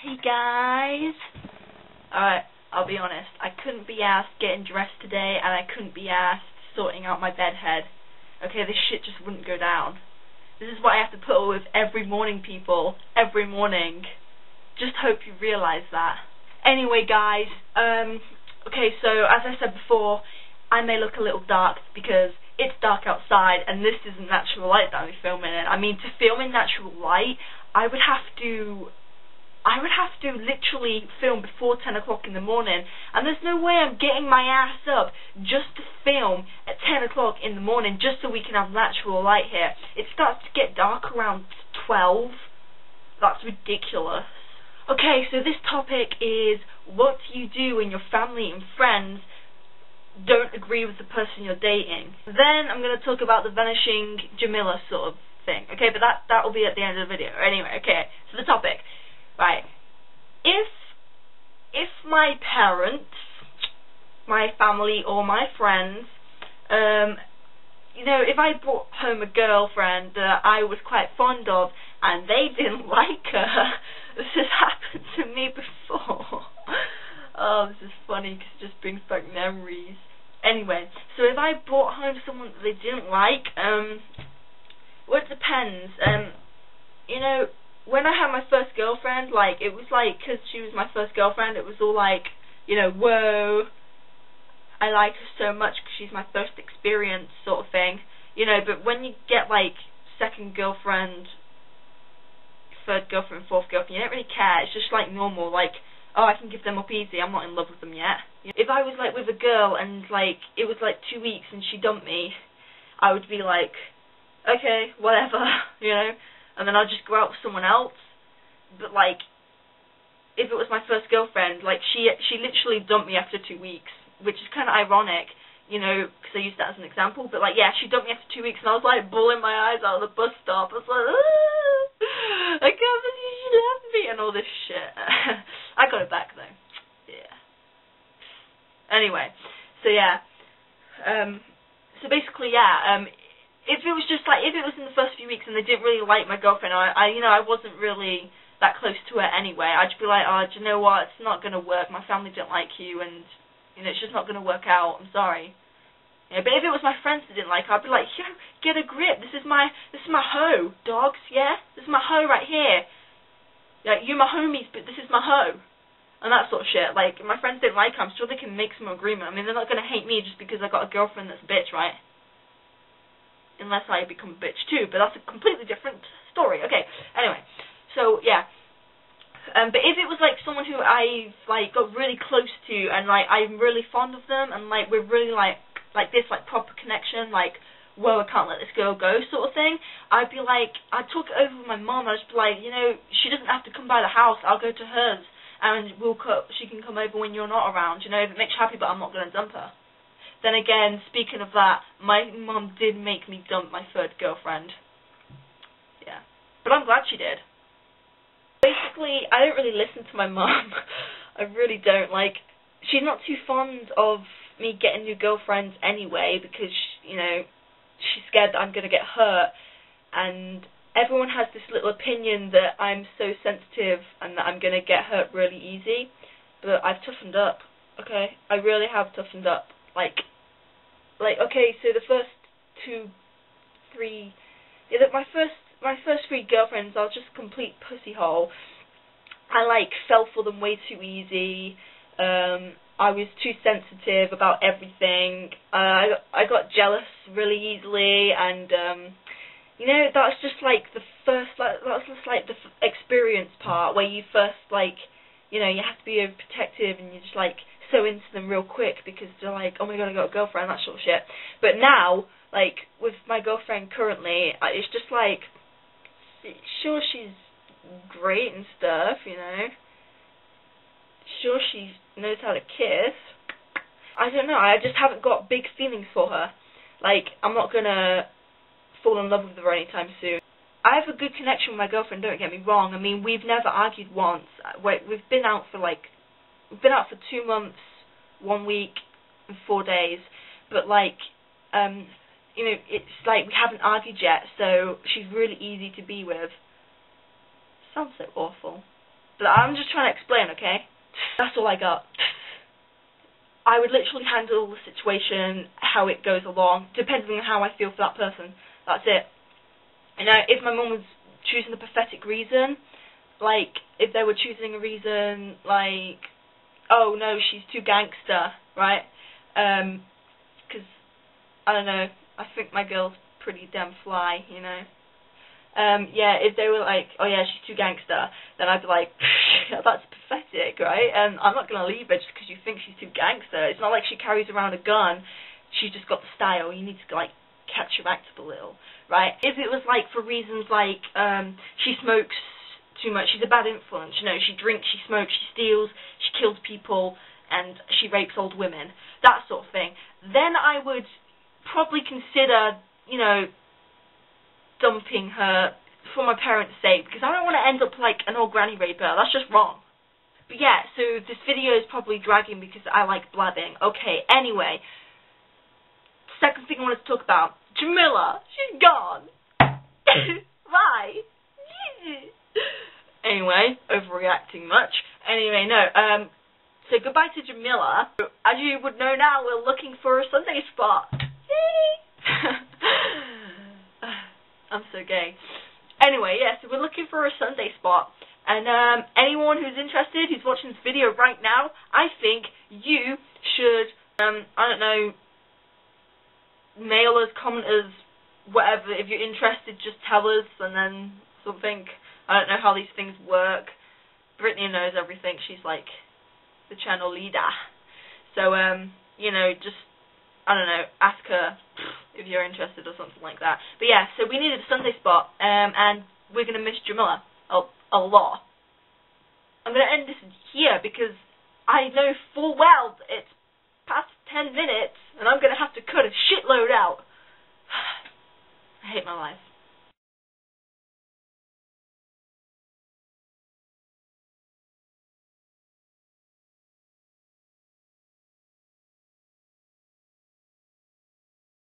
Hey guys! I'll be honest, I couldn't be asked getting dressed today, and I couldn't be asked sorting out my bed head. Okay, this shit just wouldn't go down. This is what I have to put up with every morning, people. Every morning. Just hope you realise that. Anyway guys, okay, so as I said before, I may look a little dark because it's dark outside and this isn't natural light that I'm filming in. I mean, to film in natural light, I would have to literally film before 10 o'clock in the morning, and there's no way I'm getting my ass up just to film at 10 o'clock in the morning just so we can have natural light here. It starts to get dark around 12. That's ridiculous. Okay, so this topic is what do you do when your family and friends don't agree with the person you're dating. Then I'm going to talk about the vanishing Jamila sort of thing. Okay, but that will be at the end of the video. Anyway, okay, so the topic. Right. If my parents, my family, or my friends, if I brought home a girlfriend that I was quite fond of and they didn't like her, this has happened to me before. Oh, this is funny because it just brings back memories. Anyway, so if I brought home someone that they didn't like, well, it depends. When I had my first girlfriend, it was because she was my first girlfriend, it was all whoa, I like her so much because she's my first experience sort of thing, but when you get, second girlfriend, third girlfriend, fourth girlfriend, you don't really care, it's just, normal, oh, I can give them up easy, I'm not in love with them yet. If I was, with a girl and, it was, 2 weeks and she dumped me, I would be okay, whatever, and then I'll just go out with someone else. But if it was my first girlfriend, she literally dumped me after 2 weeks, which is kind of ironic, because I used that as an example. But yeah, she dumped me after 2 weeks, and I was bawling my eyes out of the bus stop. I was I can't believe she left me, and all this shit. I got it back though. Yeah. Anyway, so yeah. So basically, yeah. If it was if it was in the first few weeks and they didn't really like my girlfriend, I wasn't really that close to her anyway, I'd just be oh, do you know what, it's not going to work, my family don't like you, and, it's just not going to work out, I'm sorry. But if it was my friends that didn't like her, I'd be yo, get a grip, this is my hoe, dogs, yeah? This is my hoe right here. You're my homies, but this is my hoe. And that sort of shit. If my friends didn't like her, I'm sure they can make some agreement. I mean, they're not going to hate me just because I got a girlfriend that's a bitch, right? Unless I become a bitch too, but that's a completely different story. Okay, anyway, so yeah. But if it was someone who I've got really close to and I'm really fond of them and we're really this proper connection, whoa, I can't let this girl go sort of thing, I'd be I'd talk it over with my mom. I'd just be she doesn't have to come by the house, I'll go to hers and she can come over when you're not around, if it makes you happy, but I'm not going to dump her. Then again, speaking of that, my mum did make me dump my third girlfriend. Yeah. But I'm glad she did. Basically, I don't really listen to my mum. I really don't. She's not too fond of me getting new girlfriends anyway because, she's scared that I'm going to get hurt. And everyone has this little opinion that I'm so sensitive and that I'm going to get hurt really easy. But I've toughened up, okay? I really have toughened up. Okay, so the first my first three girlfriends, I was just a complete pussy hole. I fell for them way too easy. I was too sensitive about everything. I got jealous really easily, and that's just the first that's just the experience part where you first you have to be overprotective and you're just so into them real quick because they're oh my god, I got a girlfriend, that sort of shit. But now, with my girlfriend currently, it's just sure she's great and stuff, sure she knows how to kiss. I don't know, I just haven't got big feelings for her. I'm not gonna fall in love with her anytime soon. I have a good connection with my girlfriend, don't get me wrong. I mean, we've never argued once. We've been out for 2 months, 1 week, and 4 days, but it's we haven't argued yet, so she's really easy to be with. Sounds so awful, But I'm just trying to explain, okay? That's all I got. I would literally handle the situation how it goes along, depending on how I feel for that person. That's it. You know, if my mum was choosing a pathetic reason, like, if they were choosing a reason, like, oh no, she's too gangster, right? Because, I don't know, I think my girl's pretty damn fly, you know? Yeah, if they were like, oh yeah, she's too gangster, then I'd be like, that's pathetic, right? And I'm not going to leave her just because you think she's too gangster. It's not like she carries around a gun. She's just got the style. You need to, like, catch her act a little, right? If it was, like, for reasons like, she smokes too much, she's a bad influence, you know, she drinks, she smokes, she steals, she kills people, and she rapes old women, that sort of thing, then I would probably consider, you know, dumping her for my parents' sake, because I don't want to end up like an old granny raper. That's just wrong. But yeah, so this video is probably dragging because I like blabbing. Okay, anyway, second thing I wanted to talk about, Jamila, she's gone. Bye. Anyway, overreacting much. Anyway, no, so goodbye to Jamila. As you would know now, we're looking for a Sunday spot. I'm so gay. Anyway, yeah, so we're looking for a Sunday spot. And anyone who's interested, who's watching this video right now, I think you should, I don't know, mail us, comment us, whatever. If you're interested, just tell us, and then something. I don't know how these things work. Brittany knows everything. She's like the channel leader. So, you know, just, I don't know, ask her if you're interested or something like that. But yeah, so we needed a Sunday spot, and we're going to miss Jamila a lot. I'm going to end this here because I know full well it's past 10 minutes and I'm going to have to cut a shitload out. I hate my life.